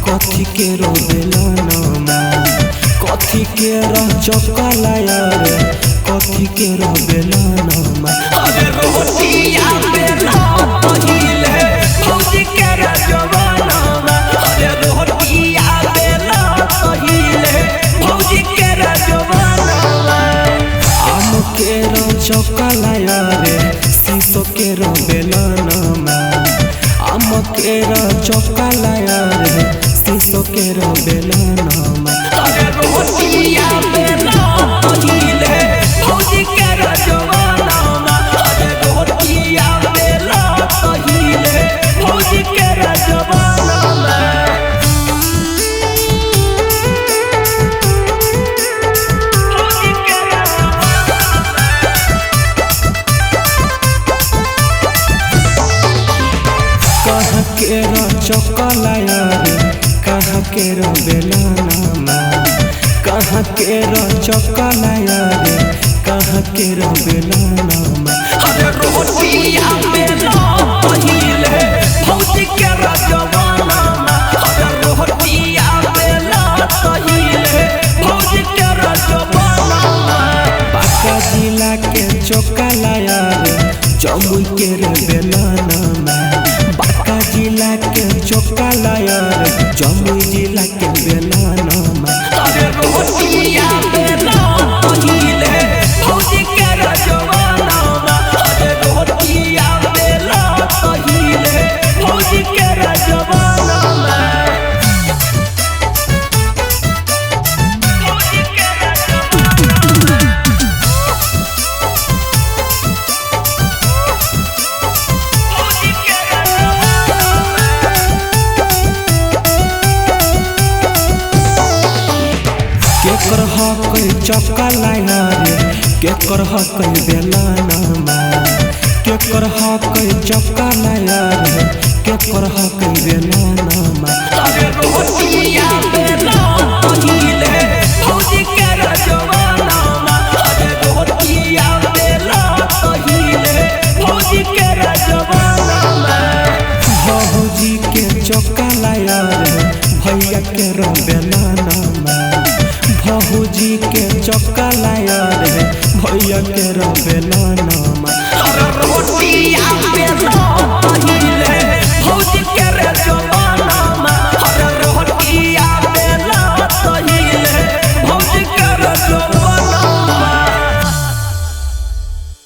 कथी के रोबेलाना कथी के चौकलाया रे कथी के रोबेलाना अरे रोटिया बेला पहिले भौजी के जवाना अरे रोटिया बेला पहिले भौजी के जवाना आम के चौकलाया रे शीशो के रोबेलाना आम के चौकलाया रे शीशो के रोबेलाना अरे रोटिया बेला पहिले भौजी के जवाना अरे रोटिया बेला पहिले भौजी के जवाना कहाँ के चौकलाया रे कहाँ के रोबेलाना कहाँ के चौकलाया रे कहाँ के रोबेलाना अरे रोटिया बेला पहिले भौजी के जवाना अरे रोटिया बेला पहिले भौजी के जवाना बांका जिला के चौकलाया रे जमुई के रोबेलाना बांका जिला के चौकलाया रे जमुई जिला के बेलाना अरे रोटिया बेला पहिले भौजी के जवाना अरे रोटिया बेला पहिले भौजी के जवाना केकर हक चौकलाया रे केकर हक बेलाना केकर हक चौकलाया रे केकर हक बेलाना अरे रोटिया बेला पहिले भौजी के जवाना अरे रोटिया बेला पहिले भौजी के जवाना भौजी के चौकलाया रे भैया के रोबेलाना भौजी के चौकलाया रे भैया के